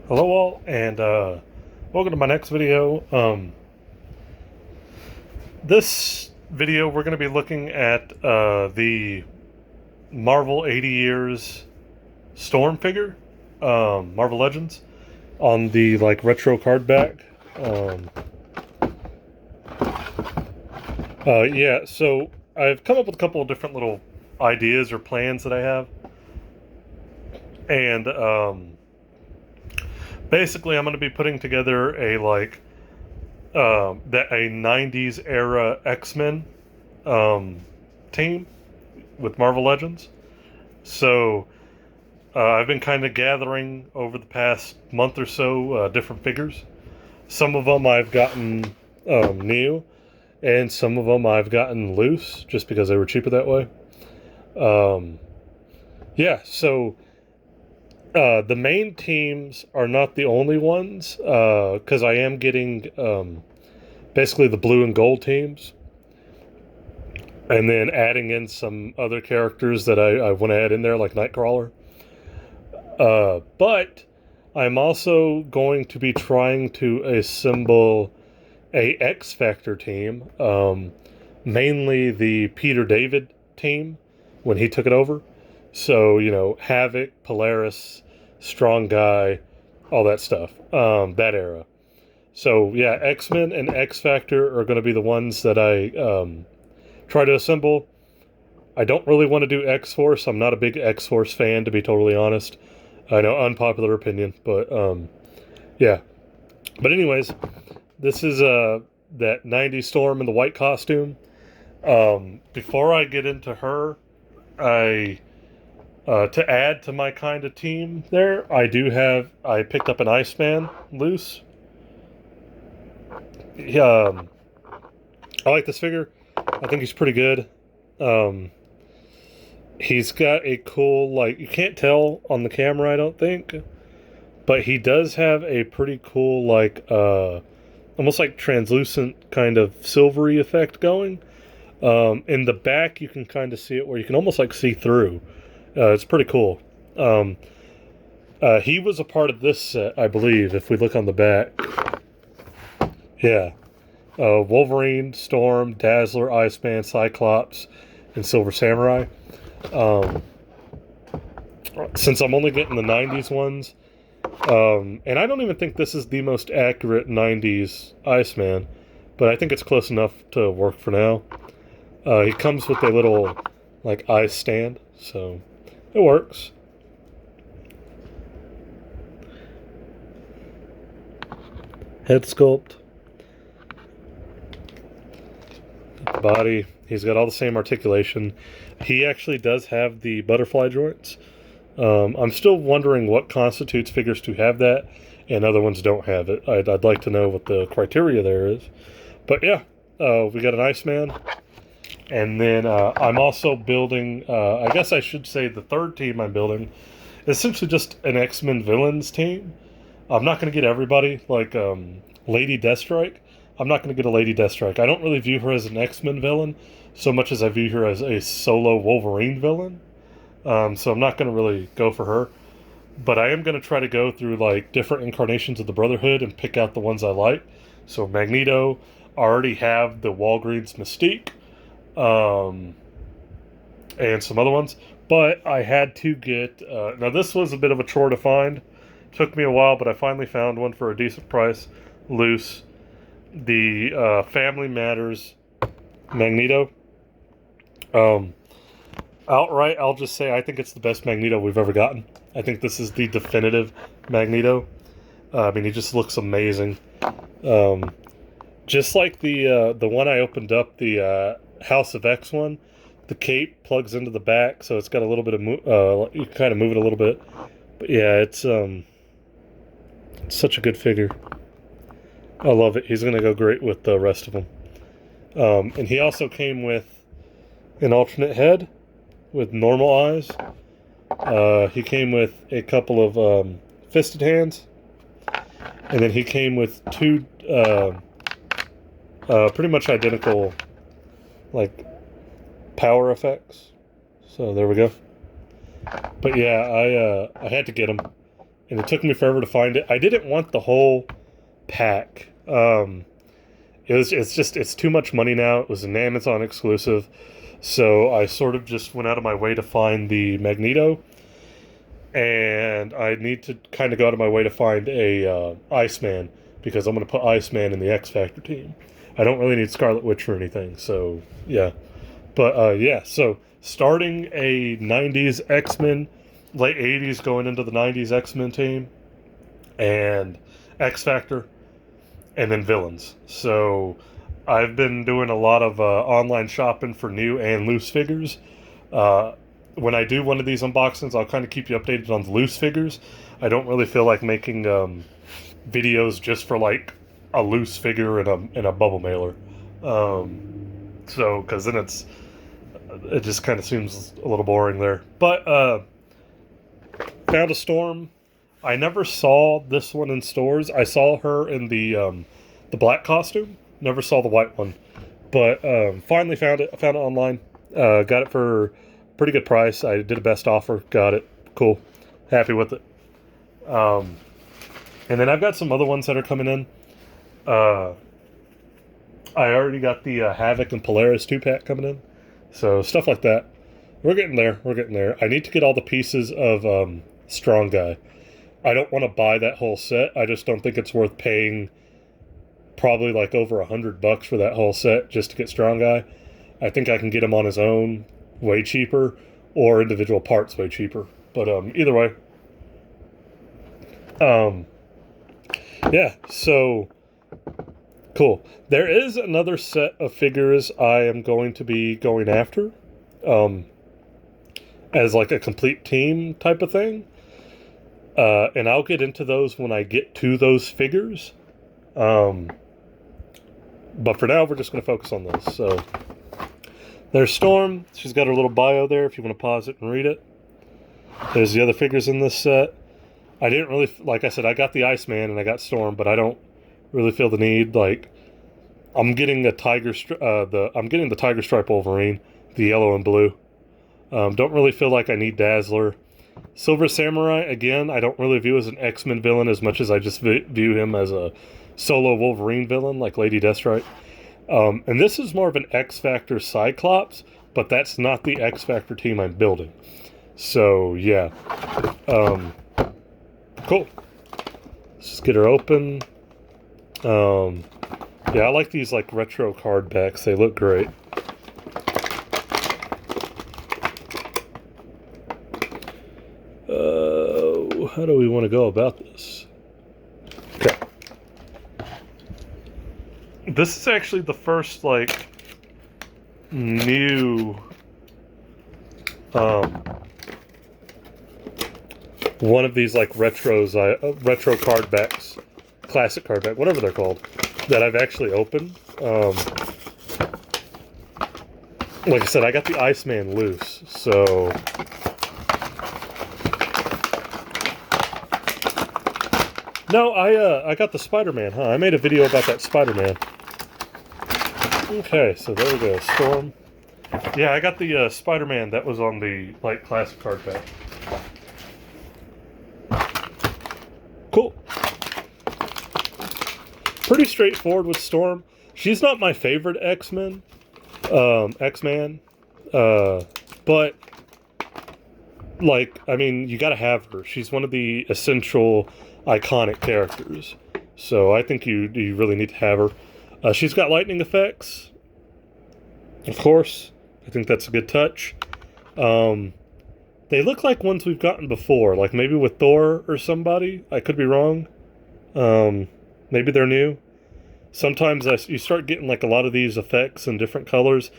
Hello all, and welcome to my next video. This video we're going to be looking at the Marvel 80 Years Storm figure, Marvel Legends, on the retro card back. Yeah, so I've come up with a couple of different little ideas or plans that I have, and basically I'm going to be putting together a 90s era X-Men team with Marvel Legends. So I've been kind of gathering over the past month or so different figures. Some of them I've gotten new, and some of them I've gotten loose just because they were cheaper that way. Um, yeah, so the main teams are not the only ones because I am getting basically the blue and gold teams, and then adding in some other characters that I want to add in there, like Nightcrawler. But I'm also going to be trying to assemble a X Factor team, mainly the Peter David team when he took it over. So, Havoc, Polaris, Strong Guy, all that stuff, that era. So, yeah, X Men and X Factor are going to be the ones that I try to assemble. I don't really want to do X Force. I'm not a big X Force fan, to be totally honest. I know, unpopular opinion, but yeah. But anyways, this is that 90s Storm in the white costume. Before I get into her, I to add to my kind of team there, I picked up an Iceman loose. Um, I like this figure. I think he's pretty good. Um, he's got a cool, you can't tell on the camera, I don't think, but he does have a pretty cool, almost like translucent kind of silvery effect going. In the back, you can kind of see it where you can almost see through. It's pretty cool. Um, he was a part of this set, I believe, if we look on the back. Yeah. Wolverine, Storm, Dazzler, Iceman, Cyclops, and Silver Samurai. Um, since I'm only getting the 90s ones, and I don't even think this is the most accurate 90s Iceman, but I think it's close enough to work for now. He comes with a little, ice stand, so it works. Head sculpt. Body. He's got all the same articulation. He actually does have the butterfly joints. I'm still wondering what constitutes figures to have that, and other ones don't have it. I'd like to know what the criteria there is. But yeah, we got an Iceman. And then I'm also building, I guess I should say the third team I'm building is essentially just an X-Men villains team. I'm not going to get everybody, Lady Deathstrike. I'm not going to get a Lady Deathstrike. I don't really view her as an X-Men villain so much as I view her as a solo Wolverine villain. So I'm not going to really go for her. But I am going to try to go through different incarnations of the Brotherhood and pick out the ones I like. So Magneto, I already have the Walgreens Mystique, and some other ones. But I had to get. Now, this was a bit of a chore to find. Took me a while, but I finally found one for a decent price, loose. The Family Matters Magneto. Um, Outright, I'll just say I think it's the best Magneto we've ever gotten. I think this is the definitive Magneto. I mean, he just looks amazing. Just like the one I opened up, the House of X one, the cape plugs into the back, so it's got a little bit of you can kind of move it a little bit. But yeah, it's such a good figure. I love it. He's gonna go great with the rest of them. And he also came with an alternate head with normal eyes. He came with a couple of fisted hands, and then he came with two pretty much identical power effects. So there we go. But yeah, I had to get him, and it took me forever to find it. I didn't want the whole pack. It's too much money now. It was an Amazon exclusive, so I sort of just went out of my way to find the Magneto, and I need to kind of go out of my way to find a Iceman, because I'm going to put Iceman in the X Factor team. I don't really need Scarlet Witch or anything, so yeah. But yeah, so starting a 90s X-Men, late 80s going into the 90s X-Men team, and X Factor, and then villains. So I've been doing a lot of online shopping for new and loose figures. When I do one of these unboxings, I'll kind of keep you updated on the loose figures. I don't really feel like making videos just for like a loose figure in a bubble mailer. So, because then it just kind of seems a little boring there. But found a Storm. I never saw this one in stores. I saw her in the black costume. Never saw the white one, but finally found it. I found it online. Got it for a pretty good price. I did a best offer. Got it. Cool. Happy with it. And then I've got some other ones that are coming in. I already got the Havoc and Polaris 2-pack coming in. So stuff like that. We're getting there. We're getting there. I need to get all the pieces of Strong Guy. I don't want to buy that whole set. I just don't think it's worth paying probably like over $100 for that whole set just to get Strong Guy. I think I can get him on his own way cheaper, or individual parts way cheaper. But either way. Yeah, so cool. There is another set of figures I am going to be going after as like a complete team type of thing. And I'll get into those when I get to those figures. But for now, we're just going to focus on this. So there's Storm. She's got her little bio there if you want to pause it and read it. There's the other figures in this set. I didn't really, like I said, I got the Iceman and I got Storm, but I don't really feel the need. Like, I'm getting the Tiger Stripe Wolverine, the yellow and blue. Don't really feel like I need Dazzler. Silver Samurai, again, I don't really view as an X-Men villain as much as I just view him as a solo Wolverine villain, like Lady Deathstrike. And this is more of an X-Factor Cyclops, but that's not the X-Factor team I'm building. So, yeah. Cool. Let's just get her open. Yeah, I like these like retro card backs. They look great. How do we want to go about this? Okay. This is actually the first like new one of these like retro card backs, classic card back, whatever they're called, that I've actually opened. Like I said, I got the Iceman loose, so no, I got the Spider-Man, huh? I made a video about that Spider-Man. Okay, so there we go, Storm. Yeah, I got the Spider-Man that was on the like classic card pack. Cool. Pretty straightforward with Storm. She's not my favorite X-Man, but like, I mean, you gotta have her. She's one of the essential iconic characters, so I think you really need to have her. She's got lightning effects, of course. I think that's a good touch. They look like ones we've gotten before, like maybe with Thor or somebody. I could be wrong. Maybe they're new. Sometimes you start getting like a lot of these effects in different colors,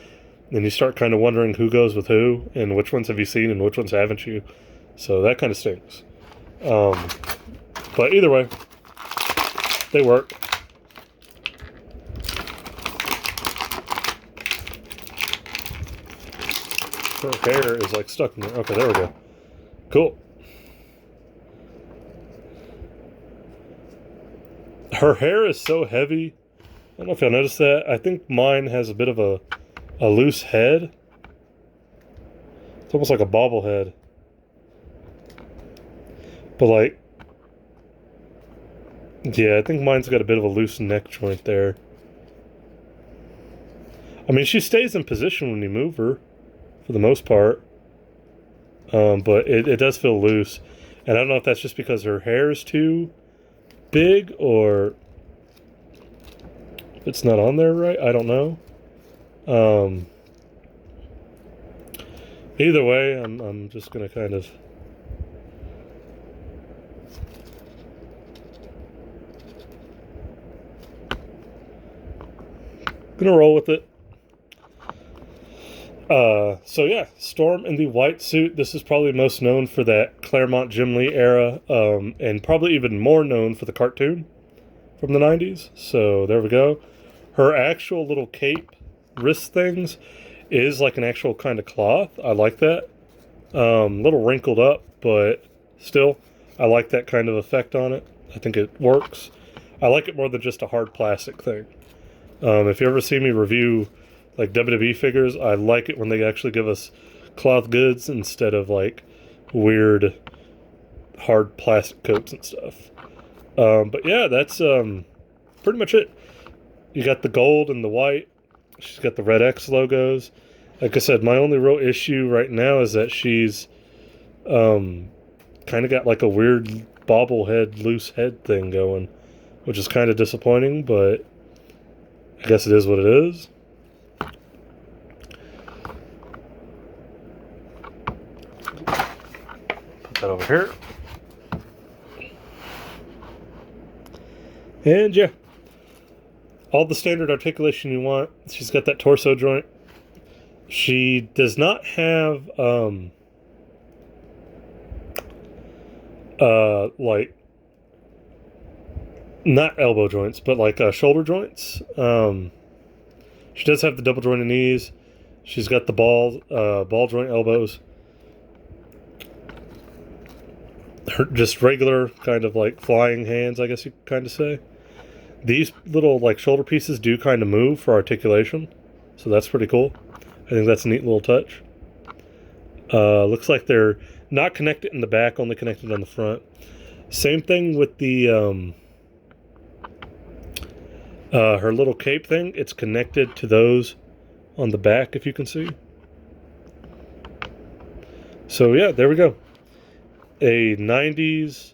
and you start kind of wondering who goes with who, and which ones have you seen and which ones haven't you. So that kind of stinks. But either way, they work. Her hair is like stuck in there. Okay, there we go. Cool. Her hair is so heavy. I don't know if y'all noticed that. I think mine has a bit of a loose head. It's almost like a bobblehead. But like, Yeah, I think mine's got a bit of a loose neck joint there. I mean, she stays in position when you move her, for the most part. But it does feel loose. And I don't know if that's just because her hair is too big or it's not on there right. I don't know. Either way, I'm just going to kind of... gonna roll with it. So yeah, Storm in the white suit. This is probably most known for that Claremont Jim Lee era, and probably even more known for the cartoon from the 90s. So there we go. Her actual little cape wrist things is like an actual kind of cloth. I like that. Little wrinkled up, but still, I like that kind of effect on it. I think it works. I like it more than just a hard plastic thing. If you ever see me review like WWE figures, I like it when they actually give us cloth goods instead of like weird hard plastic coats and stuff. But yeah, that's pretty much it. You got the gold and the white. She's got the Red X logos. Like I said, my only real issue right now is that she's kind of got like a weird bobblehead, loose head thing going, which is kind of disappointing, but I guess it is what it is. Put that over here. And yeah, all the standard articulation you want. She's got that torso joint. She does not have like not elbow joints, but like shoulder joints. She does have the double jointed knees. She's got the ball joint elbows. Her just regular kind of like flying hands, I guess you could kind of say. These little like shoulder pieces do kind of move for articulation, so that's pretty cool. I think that's a neat little touch. Looks like they're not connected in the back, only connected on the front. Same thing with the her little cape thing. It's connected to those on the back, if you can see. So yeah, there we go. A 90s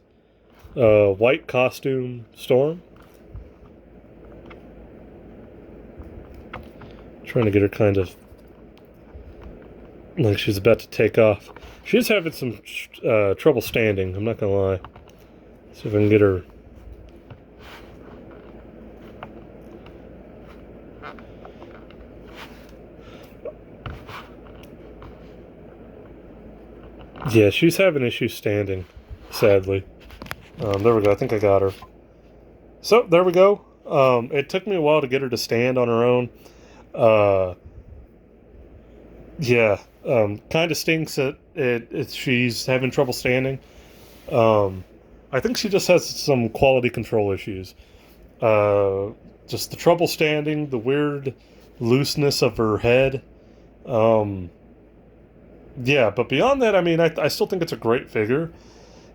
white costume Storm. Trying to get her kind of like she's about to take off. She's having some trouble standing, I'm not gonna lie. See if I can get her. Yeah, she's having issues standing, sadly. There we go, I think I got her. So, there we go. It took me a while to get her to stand on her own. Yeah, kind of stinks that she's having trouble standing. I think she just has some quality control issues. Just the trouble standing, the weird looseness of her head. Yeah, but beyond that, I mean, I still think it's a great figure.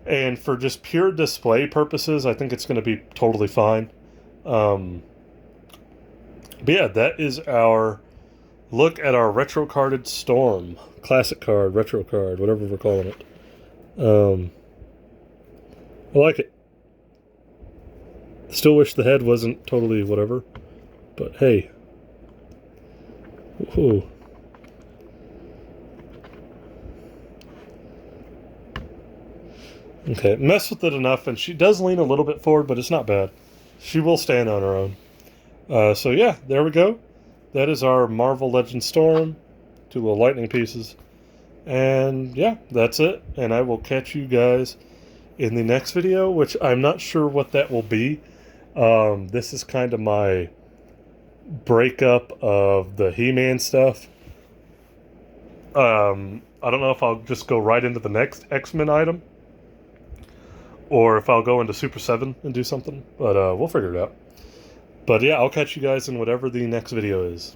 And for just pure display purposes, I think it's going to be totally fine. But yeah, that is our look at our retro carded Storm. Classic card, retro card, whatever we're calling it. I like it. Still wish the head wasn't totally whatever. But hey. Ooh. Okay, mess with it enough, and she does lean a little bit forward, but it's not bad. She will stand on her own. So yeah, there we go. That is our Marvel Legends Storm. 2 little lightning pieces. And yeah, that's it. And I will catch you guys in the next video, which I'm not sure what that will be. This is kind of my breakup of the He-Man stuff. I don't know if I'll just go right into the next X-Men item, or if I'll go into Super 7 and do something, but we'll figure it out. But yeah, I'll catch you guys in whatever the next video is.